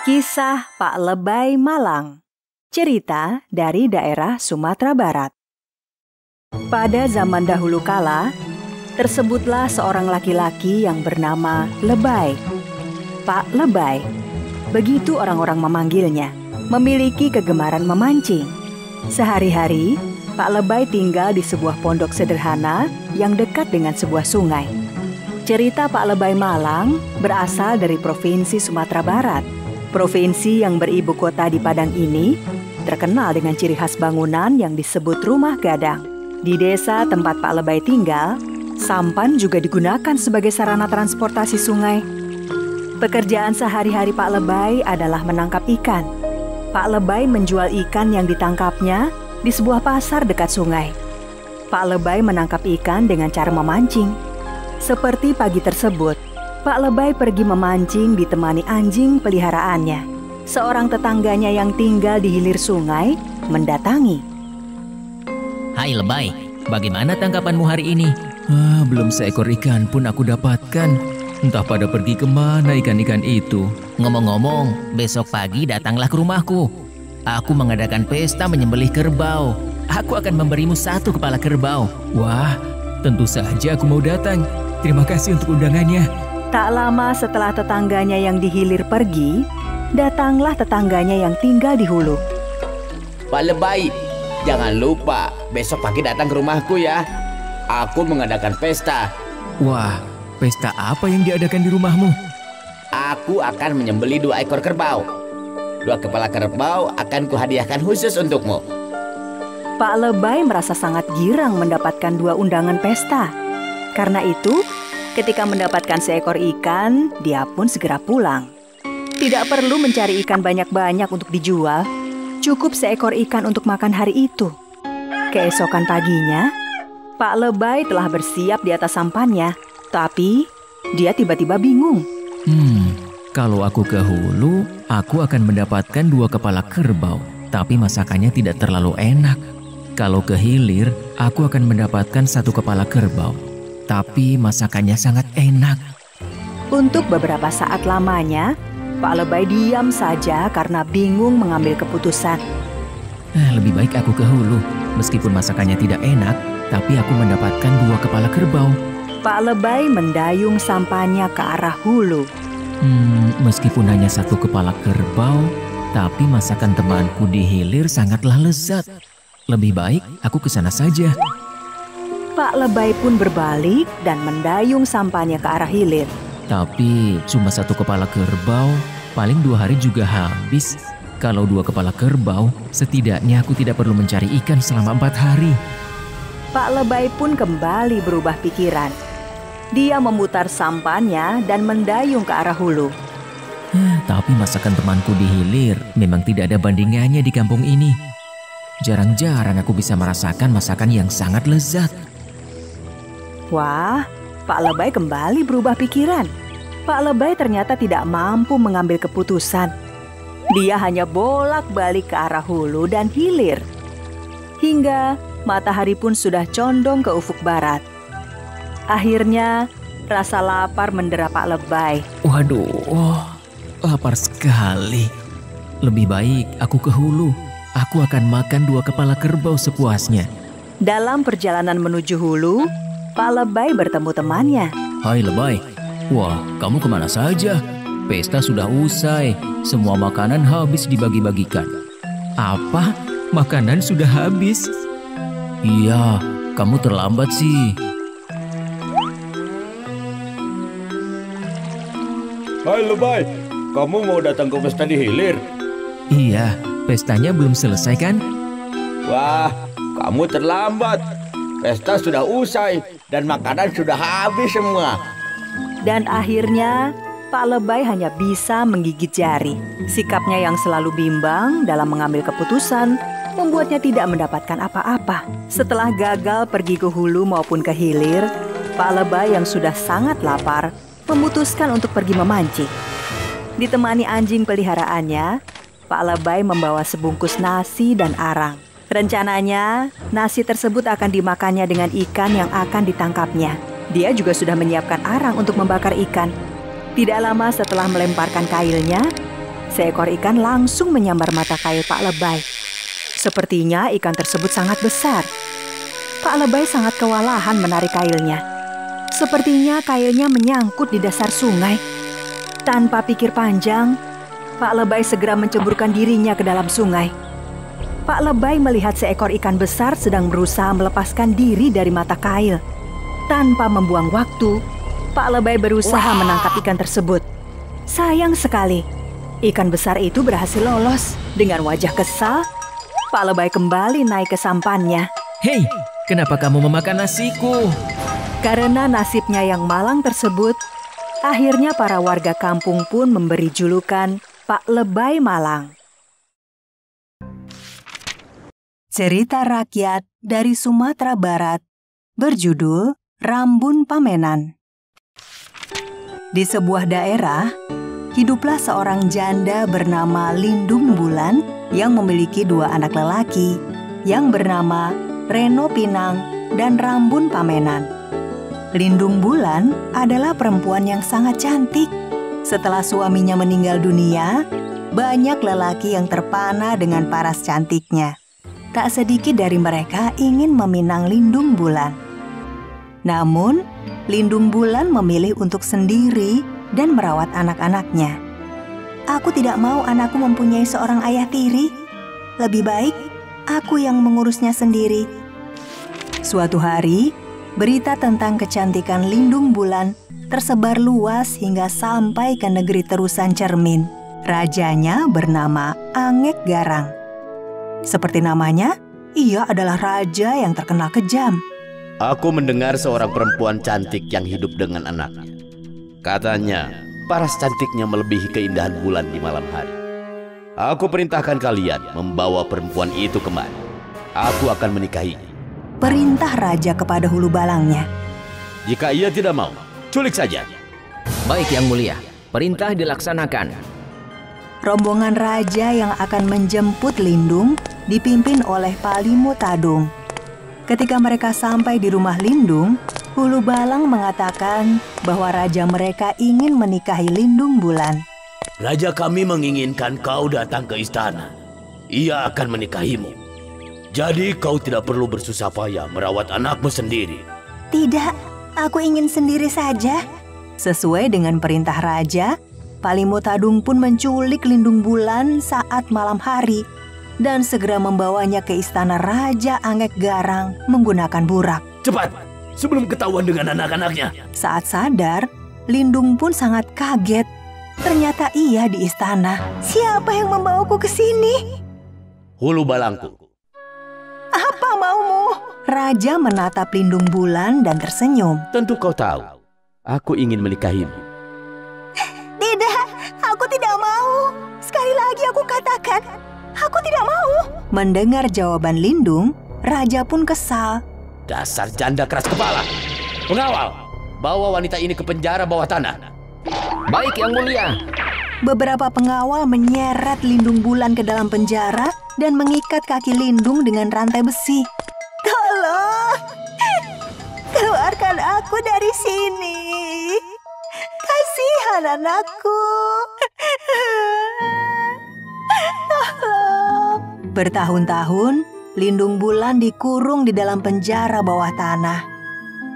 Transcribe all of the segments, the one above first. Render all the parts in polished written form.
Kisah Pak Lebay Malang. Cerita dari daerah Sumatera Barat. Pada zaman dahulu kala, tersebutlah seorang laki-laki yang bernama Lebay. Pak Lebay, begitu orang-orang memanggilnya, memiliki kegemaran memancing. Sehari-hari, Pak Lebay tinggal di sebuah pondok sederhana yang dekat dengan sebuah sungai. Cerita Pak Lebay Malang berasal dari Provinsi Sumatera Barat. Provinsi yang beribu kota di Padang ini terkenal dengan ciri khas bangunan yang disebut rumah gadang. Di desa tempat Pak Lebay tinggal, sampan juga digunakan sebagai sarana transportasi sungai. Pekerjaan sehari-hari Pak Lebay adalah menangkap ikan. Pak Lebay menjual ikan yang ditangkapnya di sebuah pasar dekat sungai. Pak Lebay menangkap ikan dengan cara memancing. Seperti pagi tersebut, Pak Lebay pergi memancing ditemani anjing peliharaannya. Seorang tetangganya yang tinggal di hilir sungai mendatangi. Hai Lebay, bagaimana tangkapanmu hari ini? Belum seekor ikan pun aku dapatkan. Entah pada pergi kemana ikan-ikan itu. Ngomong-ngomong, besok pagi datanglah ke rumahku. Aku mengadakan pesta menyembelih kerbau. Aku akan memberimu 1 kepala kerbau. Wah, tentu saja aku mau datang. Terima kasih untuk undangannya. Tak lama setelah tetangganya yang di hilir pergi, datanglah tetangganya yang tinggal di hulu. Pak Lebay, jangan lupa besok pagi datang ke rumahku ya. Aku mengadakan pesta. Wah, pesta apa yang diadakan di rumahmu? Aku akan menyembelih 2 ekor kerbau. 2 kepala kerbau akan kuhadiahkan khusus untukmu. Pak Lebay merasa sangat girang mendapatkan 2 undangan pesta. Karena itu, ketika mendapatkan seekor ikan, dia pun segera pulang. Tidak perlu mencari ikan banyak-banyak untuk dijual, cukup seekor ikan untuk makan hari itu. Keesokan paginya, Pak Lebay telah bersiap di atas sampannya, tapi dia tiba-tiba bingung. Kalau aku ke hulu, aku akan mendapatkan 2 kepala kerbau, tapi masakannya tidak terlalu enak. Kalau ke hilir, aku akan mendapatkan 1 kepala kerbau, tapi masakannya sangat enak. Untuk beberapa saat lamanya, Pak Lebay diam saja karena bingung mengambil keputusan. Lebih baik aku ke hulu. Meskipun masakannya tidak enak, tapi aku mendapatkan 2 kepala kerbau. Pak Lebay mendayung sampannya ke arah hulu. Meskipun hanya 1 kepala kerbau, tapi masakan temanku di hilir sangatlah lezat. Lebih baik aku ke sana saja. Pak Lebay pun berbalik dan mendayung sampannya ke arah hilir. Tapi cuma 1 kepala kerbau, paling 2 hari juga habis. Kalau 2 kepala kerbau, setidaknya aku tidak perlu mencari ikan selama 4 hari. Pak Lebay pun kembali berubah pikiran. Dia memutar sampannya dan mendayung ke arah hulu. Tapi masakan temanku di hilir memang tidak ada bandingannya di kampung ini. Jarang-jarang aku bisa merasakan masakan yang sangat lezat. Wah, Pak Lebay kembali berubah pikiran. Pak Lebay ternyata tidak mampu mengambil keputusan. Dia hanya bolak-balik ke arah hulu dan hilir. Hingga matahari pun sudah condong ke ufuk barat. Akhirnya, rasa lapar mendera Pak Lebay. Waduh, lapar sekali. Lebih baik aku ke hulu. Aku akan makan 2 kepala kerbau sepuasnya. Dalam perjalanan menuju hulu, Pak Lebay bertemu temannya. Hai Lebay, wah kamu kemana saja? Pesta sudah usai, semua makanan habis dibagi-bagikan. Apa? Makanan sudah habis? Iya, kamu terlambat sih. Hai Lebay, kamu mau datang ke pesta di hilir? Iya, pestanya belum selesai kan? Wah, kamu terlambat. Pesta sudah usai dan makanan sudah habis semua. Dan akhirnya, Pak Lebay hanya bisa menggigit jari. Sikapnya yang selalu bimbang dalam mengambil keputusan membuatnya tidak mendapatkan apa-apa. Setelah gagal pergi ke hulu maupun ke hilir, Pak Lebay yang sudah sangat lapar memutuskan untuk pergi memancing. Ditemani anjing peliharaannya, Pak Lebay membawa sebungkus nasi dan arang. Rencananya, nasi tersebut akan dimakannya dengan ikan yang akan ditangkapnya. Dia juga sudah menyiapkan arang untuk membakar ikan. Tidak lama setelah melemparkan kailnya, seekor ikan langsung menyambar mata kail Pak Lebay. Sepertinya ikan tersebut sangat besar. Pak Lebay sangat kewalahan menarik kailnya. Sepertinya kailnya menyangkut di dasar sungai. Tanpa pikir panjang, Pak Lebay segera menceburkan dirinya ke dalam sungai. Pak Lebay melihat seekor ikan besar sedang berusaha melepaskan diri dari mata kail. Tanpa membuang waktu, Pak Lebay berusaha menangkap ikan tersebut. Sayang sekali, ikan besar itu berhasil lolos. Dengan wajah kesal, Pak Lebay kembali naik ke sampannya. Hei, kenapa kamu memakan nasiku? Karena nasibnya yang malang tersebut, akhirnya para warga kampung pun memberi julukan Pak Lebay Malang. Cerita rakyat dari Sumatera Barat berjudul Rambun Pamenan. Di sebuah daerah, hiduplah seorang janda bernama Lindung Bulan yang memiliki 2 anak lelaki yang bernama Reno Pinang dan Rambun Pamenan. Lindung Bulan adalah perempuan yang sangat cantik. Setelah suaminya meninggal dunia, banyak lelaki yang terpana dengan paras cantiknya. Tak sedikit dari mereka ingin meminang Lindung Bulan. Namun, Lindung Bulan memilih untuk sendiri dan merawat anak-anaknya. Aku tidak mau anakku mempunyai seorang ayah tiri. Lebih baik aku yang mengurusnya sendiri. Suatu hari, berita tentang kecantikan Lindung Bulan tersebar luas hingga sampai ke negeri Terusan Cermin. Rajanya bernama Angek Garang. Seperti namanya, ia adalah raja yang terkenal kejam. Aku mendengar seorang perempuan cantik yang hidup dengan anaknya. Katanya, paras cantiknya melebihi keindahan bulan di malam hari. Aku perintahkan kalian membawa perempuan itu kemari. Aku akan menikahinya. Perintah raja kepada hulu balangnya. Jika ia tidak mau, culik saja. Baik Yang Mulia, perintah dilaksanakan. Rombongan raja yang akan menjemput Lindung dipimpin oleh Palimu Tadung. Ketika mereka sampai di rumah Lindung, hulu balang mengatakan bahwa raja mereka ingin menikahi Lindung Bulan. Raja kami menginginkan kau datang ke istana. Ia akan menikahimu. Jadi kau tidak perlu bersusah payah merawat anakmu sendiri. Tidak, aku ingin sendiri saja. Sesuai dengan perintah raja, Palimu Tadung pun menculik Lindung Bulan saat malam hari dan segera membawanya ke istana Raja Angek Garang menggunakan burak. Cepat, sebelum ketahuan dengan anak-anaknya. Saat sadar, Lindung pun sangat kaget. Ternyata ia di istana. Siapa yang membawaku ke sini? Hulu balangku. Apa maumu? Raja menatap Lindung Bulan dan tersenyum. Tentu kau tahu, aku ingin menikahimu. Tidak, aku tidak mau. Sekali lagi aku katakan, aku tidak mau. Mendengar jawaban Lindung, raja pun kesal. Dasar janda keras kepala. Pengawal, bawa wanita ini ke penjara bawah tanah. Baik Yang Mulia. Beberapa pengawal menyeret Lindung Bulan ke dalam penjara dan mengikat kaki Lindung dengan rantai besi. Tolong, keluarkan aku dari sini. Kasihan anakku. Tolong. Bertahun-tahun, Lindung Bulan dikurung di dalam penjara bawah tanah.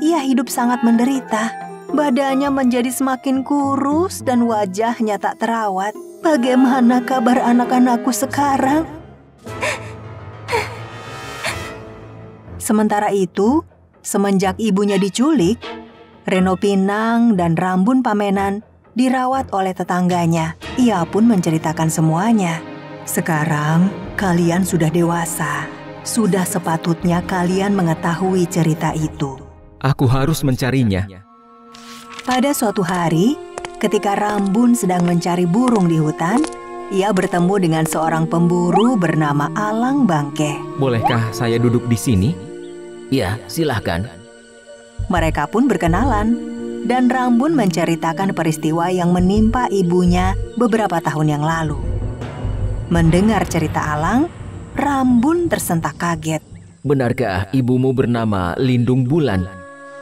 Ia hidup sangat menderita. Badannya menjadi semakin kurus dan wajahnya tak terawat. Bagaimana kabar anak-anakku sekarang? Sementara itu, semenjak ibunya diculik, Reno Pinang dan Rambun Pamenan dirawat oleh tetangganya. Ia pun menceritakan semuanya. Sekarang, kalian sudah dewasa. Sudah sepatutnya kalian mengetahui cerita itu. Aku harus mencarinya. Pada suatu hari, ketika Rambun sedang mencari burung di hutan, ia bertemu dengan seorang pemburu bernama Alang Bangke. Bolehkah saya duduk di sini? Ya, silahkan. Mereka pun berkenalan, dan Rambun menceritakan peristiwa yang menimpa ibunya beberapa tahun yang lalu. Mendengar cerita Alang, Rambun tersentak kaget. Benarkah ibumu bernama Lindung Bulan?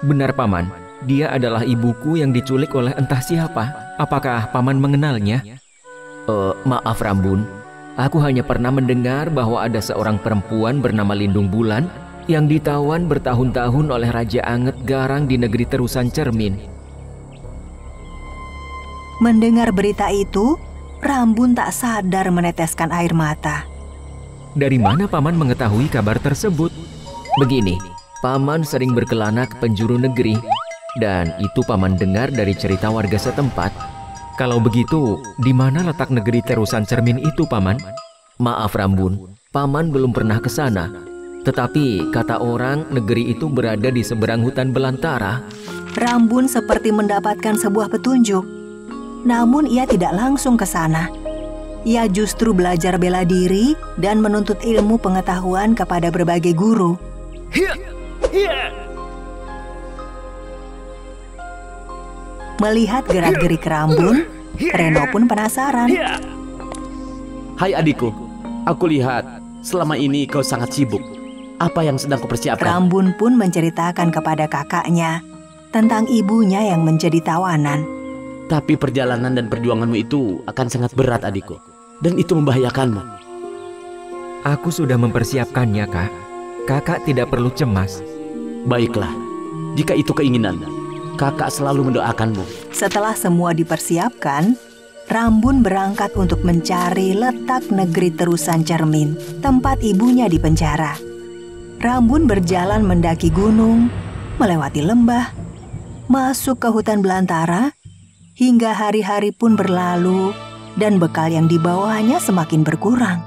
Benar, Paman. Dia adalah ibuku yang diculik oleh entah siapa. Apakah Paman mengenalnya? Maaf Rambun, aku hanya pernah mendengar bahwa ada seorang perempuan bernama Lindung Bulan yang ditawan bertahun-tahun oleh Raja Anget Garang di negeri Terusan Cermin. Mendengar berita itu, Rambun tak sadar meneteskan air mata. Dari mana Paman mengetahui kabar tersebut? Begini, Paman sering berkelana ke penjuru negeri, dan itu Paman dengar dari cerita warga setempat. Kalau begitu, di mana letak negeri Terusan Cermin itu, Paman? Maaf Rambun, Paman belum pernah ke sana. Tetapi kata orang negeri itu berada di seberang hutan belantara. Rambun seperti mendapatkan sebuah petunjuk. Namun ia tidak langsung ke sana. Ia justru belajar bela diri dan menuntut ilmu pengetahuan kepada berbagai guru. Melihat gerak-gerik Rambun, Reno pun penasaran. Hai adikku, aku lihat selama ini kau sangat sibuk. Apa yang sedang kau persiapkan? Rambun pun menceritakan kepada kakaknya tentang ibunya yang menjadi tawanan. Tapi perjalanan dan perjuanganmu itu akan sangat berat adikku. Dan itu membahayakanmu. Aku sudah mempersiapkannya, Kak. Kakak tidak perlu cemas. Baiklah, jika itu keinginanmu, kakak selalu mendoakanmu. Setelah semua dipersiapkan, Rambun berangkat untuk mencari letak negeri Terusan Cermin, tempat ibunya dipenjara. Rambun berjalan mendaki gunung, melewati lembah, masuk ke hutan belantara, hingga hari-hari pun berlalu dan bekal yang dibawanya semakin berkurang.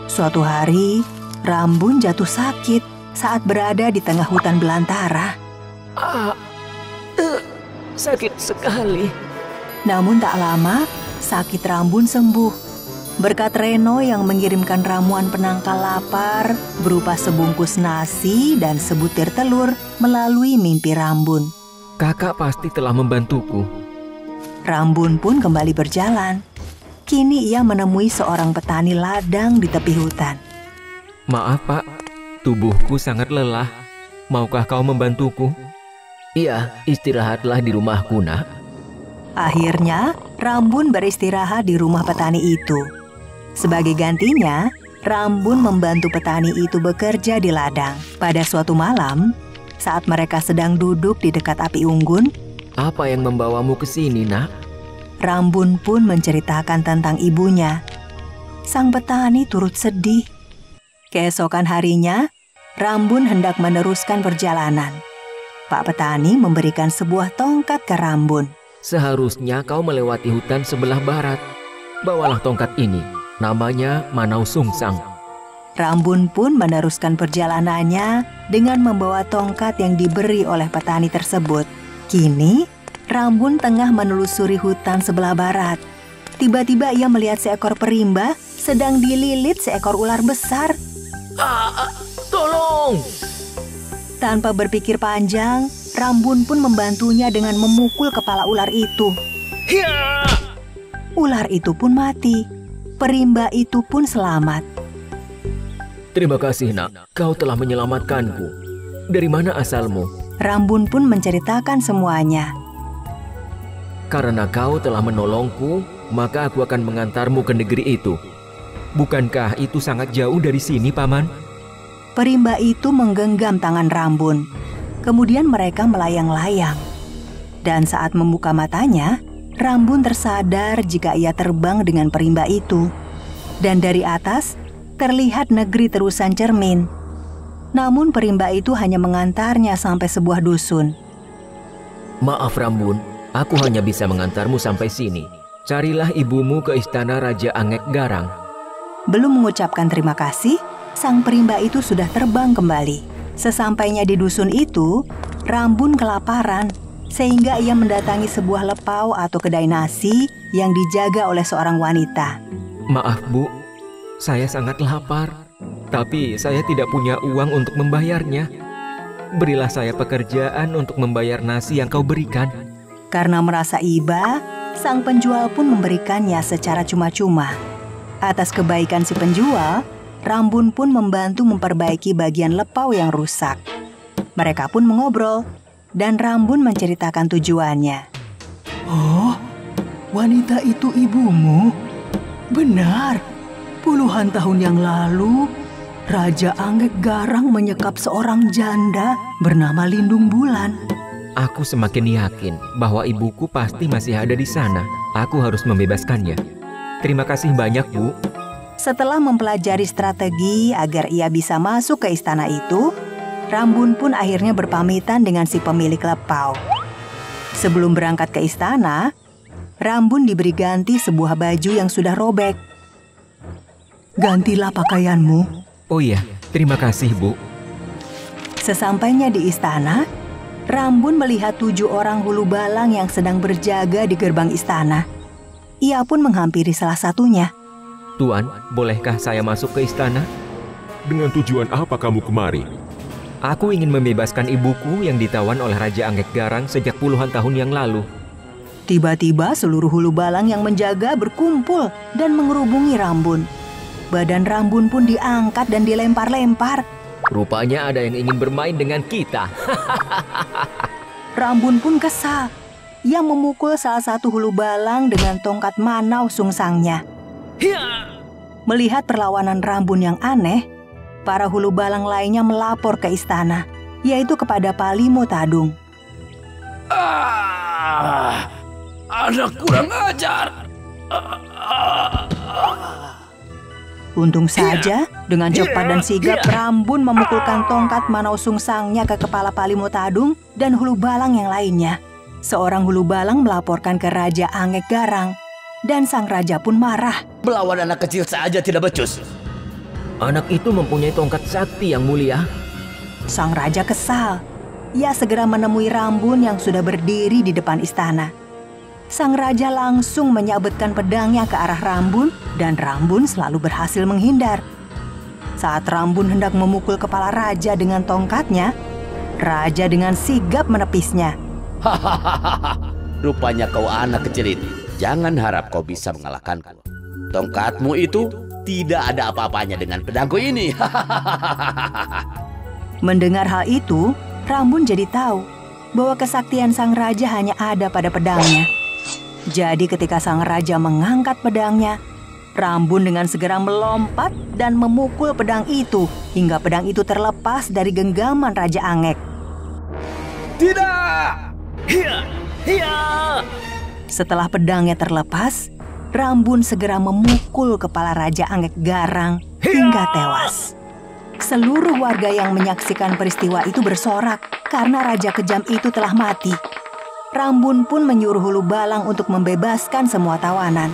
Suatu hari, Rambun jatuh sakit saat berada di tengah hutan belantara. Sakit sekali. Namun tak lama, sakit Rambun sembuh. Berkat Reno yang mengirimkan ramuan penangkal lapar berupa sebungkus nasi dan sebutir telur melalui mimpi Rambun. Kakak pasti telah membantuku. Rambun pun kembali berjalan. Kini ia menemui seorang petani ladang di tepi hutan. Maaf Pak, tubuhku sangat lelah. Maukah kau membantuku? Iya, istirahatlah di rumahku, Nak. Akhirnya, Rambun beristirahat di rumah petani itu. Sebagai gantinya, Rambun membantu petani itu bekerja di ladang. Pada suatu malam, saat mereka sedang duduk di dekat api unggun, Apa yang membawamu ke sini, Nak? Rambun pun menceritakan tentang ibunya. Sang petani turut sedih. Keesokan harinya, Rambun hendak meneruskan perjalanan. Pak petani memberikan sebuah tongkat ke Rambun. Seharusnya kau melewati hutan sebelah barat. Bawalah tongkat ini, namanya Manau Sungsang. Rambun pun meneruskan perjalanannya dengan membawa tongkat yang diberi oleh petani tersebut. Kini, Rambun tengah menelusuri hutan sebelah barat. Tiba-tiba ia melihat seekor perimba sedang dililit seekor ular besar. Tolong! Tanpa berpikir panjang, Rambun pun membantunya dengan memukul kepala ular itu. Ular itu pun mati. Perimba itu pun selamat. Terima kasih, Nak. Kau telah menyelamatkanku. Dari mana asalmu? Rambun pun menceritakan semuanya. Karena kau telah menolongku, maka aku akan mengantarmu ke negeri itu. Bukankah itu sangat jauh dari sini, Paman? Perimba itu menggenggam tangan Rambun. Kemudian mereka melayang-layang. Dan saat membuka matanya, Rambun tersadar jika ia terbang dengan perimba itu. Dan dari atas, terlihat negeri Terusan Cermin. Namun perimba itu hanya mengantarnya sampai sebuah dusun. Maaf, Rambun. Aku hanya bisa mengantarmu sampai sini. Carilah ibumu ke istana Raja Angek Garang. Belum mengucapkan terima kasih, sang perimba itu sudah terbang kembali. Sesampainya di dusun itu, Rambun kelaparan, sehingga ia mendatangi sebuah lepau atau kedai nasi yang dijaga oleh seorang wanita. Maaf, Bu. Saya sangat lapar, tapi saya tidak punya uang untuk membayarnya. Berilah saya pekerjaan untuk membayar nasi yang kau berikan. Karena merasa iba, sang penjual pun memberikannya secara cuma-cuma. Atas kebaikan si penjual, Rambun pun membantu memperbaiki bagian lepau yang rusak. Mereka pun mengobrol, dan Rambun menceritakan tujuannya. Oh, wanita itu ibumu? Benar, puluhan tahun yang lalu, Raja Anggek Garang menyekap seorang janda bernama Lindung Bulan. Aku semakin yakin bahwa ibuku pasti masih ada di sana. Aku harus membebaskannya. Terima kasih banyak, Bu. Setelah mempelajari strategi agar ia bisa masuk ke istana itu, Rambun pun akhirnya berpamitan dengan si pemilik lepau. Sebelum berangkat ke istana, Rambun diberi ganti sebuah baju yang sudah robek. Gantilah pakaianmu. Oh iya, terima kasih, Bu. Sesampainya di istana, Rambun melihat 7 orang hulu balang yang sedang berjaga di gerbang istana. Ia pun menghampiri salah satunya. Tuan, bolehkah saya masuk ke istana? Dengan tujuan apa kamu kemari? Aku ingin membebaskan ibuku yang ditawan oleh Raja Anggek Garang sejak puluhan tahun yang lalu. Tiba-tiba seluruh hulu balang yang menjaga berkumpul dan mengerubungi Rambun. Badan Rambun pun diangkat dan dilempar-lempar. Rupanya ada yang ingin bermain dengan kita. Rambun pun kesal. Ia memukul salah satu hulu balang dengan tongkat manau sungsangnya. Melihat perlawanan Rambun yang aneh, para hulu balang lainnya melapor ke istana, yaitu kepada Palimo Tadung. Anak kurang ajar. Untung saja, dengan cepat dan sigap Rambun memukulkan tongkat manau sungsangnya ke kepala Palimo Tadung dan hulu balang yang lainnya. Seorang hulu balang melaporkan ke Raja Anggek Garang, dan sang raja pun marah. Melawan anak kecil saja tidak becus. Anak itu mempunyai tongkat sakti yang mulia. Sang raja kesal. Ia segera menemui Rambun yang sudah berdiri di depan istana. Sang raja langsung menyabetkan pedangnya ke arah Rambun, dan Rambun selalu berhasil menghindar. Saat Rambun hendak memukul kepala raja dengan tongkatnya, raja dengan sigap menepisnya. Rupanya kau anak kecil ini. Jangan harap kau bisa mengalahkanku. Tongkatmu itu tidak ada apa-apanya dengan pedangku ini. Mendengar hal itu, Rambun jadi tahu bahwa kesaktian sang raja hanya ada pada pedangnya. Jadi ketika sang raja mengangkat pedangnya, Rambun dengan segera melompat dan memukul pedang itu hingga pedang itu terlepas dari genggaman Raja Anggek. Tidak! Hiya! Setelah pedangnya terlepas, Rambun segera memukul kepala Raja Anggek Garang hingga tewas. Seluruh warga yang menyaksikan peristiwa itu bersorak karena raja kejam itu telah mati. Rambun pun menyuruh hulu balang untuk membebaskan semua tawanan.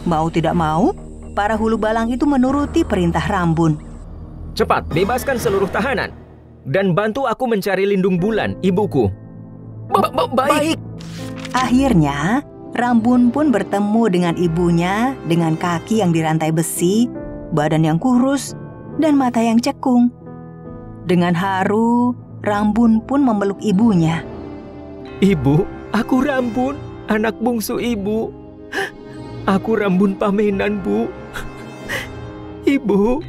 Mau tidak mau, para hulu balang itu menuruti perintah Rambun. Cepat, bebaskan seluruh tahanan. Dan bantu aku mencari Lindung Bulan, ibuku. Baik. Akhirnya, Rambun pun bertemu dengan ibunya dengan kaki yang dirantai besi, badan yang kurus, dan mata yang cekung. Dengan haru, Rambun pun memeluk ibunya. Ibu, aku Rambun, anak bungsu ibu. Aku Rambun Pamenan, Bu. Ibu,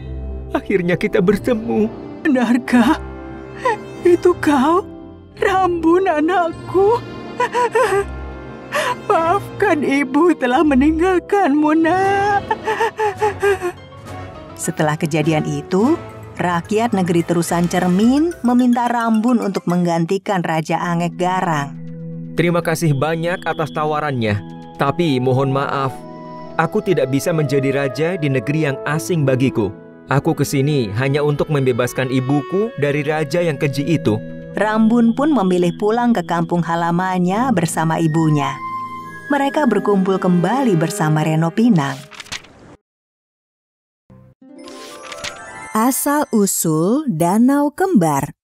akhirnya kita bertemu. Benarkah? Itu kau, Rambun anakku. Maafkan ibu telah meninggalkanmu, nak. Setelah kejadian itu, rakyat negeri Terusan Cermin meminta Rambun untuk menggantikan Raja Anggek Garang. Terima kasih banyak atas tawarannya. Tapi mohon maaf, aku tidak bisa menjadi raja di negeri yang asing bagiku. Aku kesini hanya untuk membebaskan ibuku dari raja yang keji itu. Rambun pun memilih pulang ke kampung halamannya bersama ibunya. Mereka berkumpul kembali bersama Reno Pinang. Asal-usul Danau Kembar.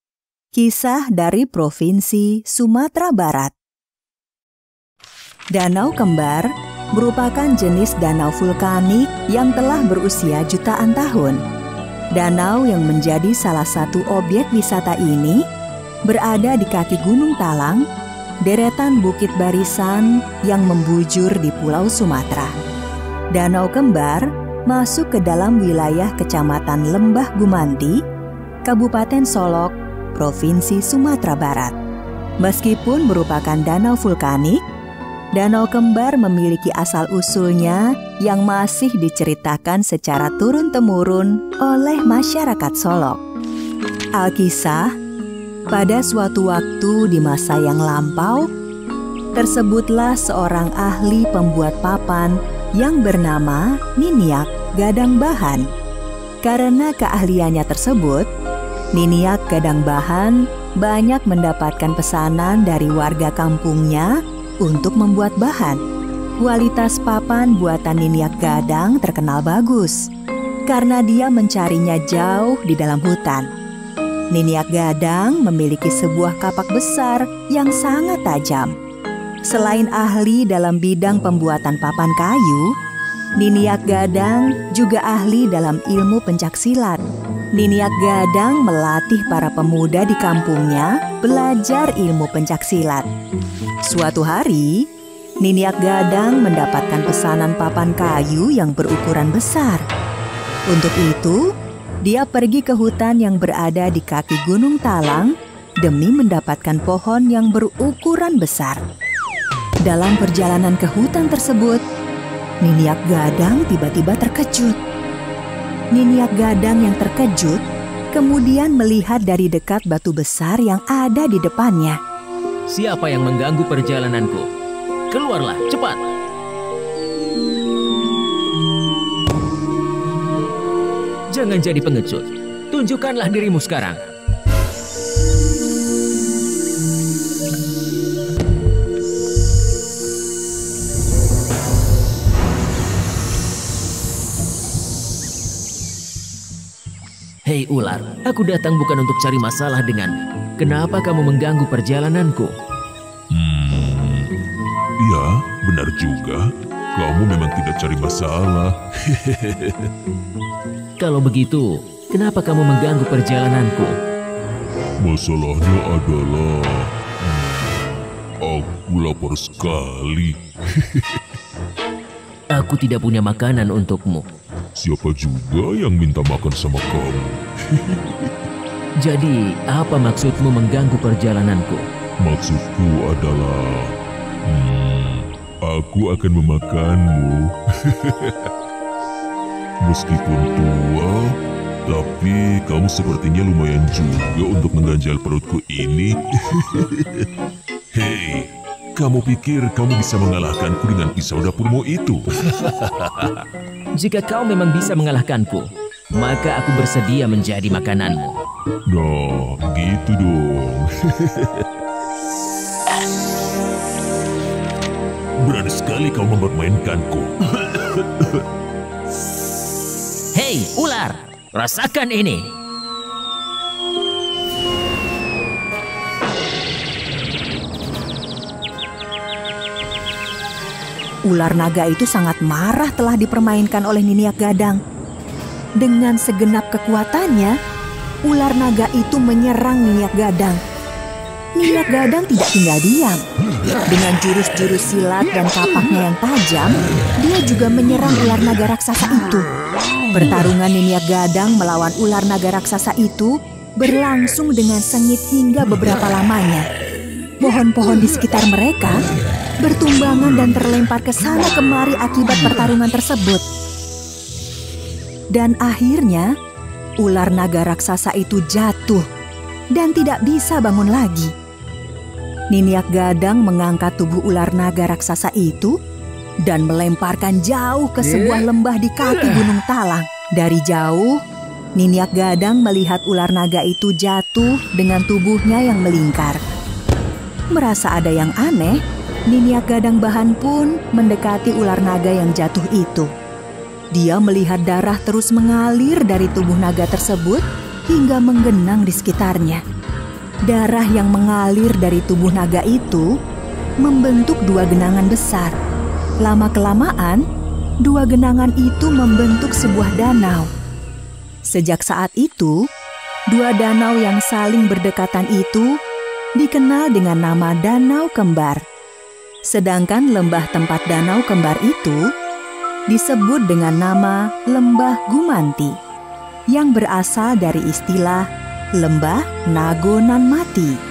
Kisah dari Provinsi Sumatera Barat. Danau Kembar merupakan jenis danau vulkanik yang telah berusia jutaan tahun. Danau yang menjadi salah satu objek wisata ini berada di kaki Gunung Talang, deretan bukit barisan yang membujur di Pulau Sumatera. Danau Kembar masuk ke dalam wilayah Kecamatan Lembah Gumanti, Kabupaten Solok, Provinsi Sumatera Barat. Meskipun merupakan danau vulkanik, Danau Kembar memiliki asal-usulnya yang masih diceritakan secara turun-temurun oleh masyarakat Solok. Alkisah, pada suatu waktu di masa yang lampau, tersebutlah seorang ahli pembuat papan yang bernama Niniak Gadang Bahan. Karena keahliannya tersebut, Niniak Gadang Bahan banyak mendapatkan pesanan dari warga kampungnya untuk membuat bahan. Kualitas papan buatan Niniak Gadang terkenal bagus karena dia mencarinya jauh di dalam hutan. Niniak Gadang memiliki sebuah kapak besar yang sangat tajam. Selain ahli dalam bidang pembuatan papan kayu, Niniak Gadang juga ahli dalam ilmu pencaksilat. Niniak Gadang melatih para pemuda di kampungnya belajar ilmu pencaksilat. Suatu hari, Niniak Gadang mendapatkan pesanan papan kayu yang berukuran besar. Untuk itu, dia pergi ke hutan yang berada di kaki Gunung Talang demi mendapatkan pohon yang berukuran besar. Dalam perjalanan ke hutan tersebut, Niniak Gadang tiba-tiba terkejut. Niniak Gadang yang terkejut kemudian melihat dari dekat batu besar yang ada di depannya. Siapa yang mengganggu perjalananku? Keluarlah, cepat! Jangan jadi pengecut. Tunjukkanlah dirimu sekarang. Hei ular, aku datang bukan untuk cari masalah denganmu. Kenapa kamu mengganggu perjalananku? Iya, benar juga. Kamu memang tidak cari masalah. Kalau begitu, kenapa kamu mengganggu perjalananku? Masalahnya adalah... aku lapar sekali. Aku tidak punya makanan untukmu. Siapa juga yang minta makan sama kamu? Jadi, apa maksudmu mengganggu perjalananku? Maksudku adalah... aku akan memakanmu. Meskipun tua, tapi kamu sepertinya lumayan juga untuk mengganjal perutku ini. Hei, kamu pikir kamu bisa mengalahkanku dengan pisau dapurmu itu? Jika kau memang bisa mengalahkanku, maka aku bersedia menjadi makananmu. Nah, gitu dong. Berani sekali kau mempermainkanku. Hei, ular! Rasakan ini! Ular naga itu sangat marah telah dipermainkan oleh Niniak Gadang. Dengan segenap kekuatannya, ular naga itu menyerang Niniak Gadang. Niniak Gadang tidak tinggal diam. Dengan jurus-jurus silat dan kapaknya yang tajam, dia juga menyerang ular naga raksasa itu. Pertarungan Niniak Gadang melawan ular naga raksasa itu berlangsung dengan sengit hingga beberapa lamanya. Pohon-pohon di sekitar mereka bertumbangan dan terlempar ke sana kemari akibat pertarungan tersebut. Dan akhirnya, ular naga raksasa itu jatuh dan tidak bisa bangun lagi. Niniak Gadang mengangkat tubuh ular naga raksasa itu dan melemparkan jauh ke sebuah lembah di kaki Gunung Talang. Dari jauh, Niniak Gadang melihat ular naga itu jatuh dengan tubuhnya yang melingkar. Merasa ada yang aneh, Niniak Gadang Bahan pun mendekati ular naga yang jatuh itu. Dia melihat darah terus mengalir dari tubuh naga tersebut hingga menggenang di sekitarnya. Darah yang mengalir dari tubuh naga itu membentuk dua genangan besar. Lama-kelamaan, dua genangan itu membentuk sebuah danau. Sejak saat itu, dua danau yang saling berdekatan itu dikenal dengan nama Danau Kembar. Sedangkan lembah tempat Danau Kembar itu disebut dengan nama Lembah Gumanti, yang berasal dari istilah Lembah Nago Nan Mati.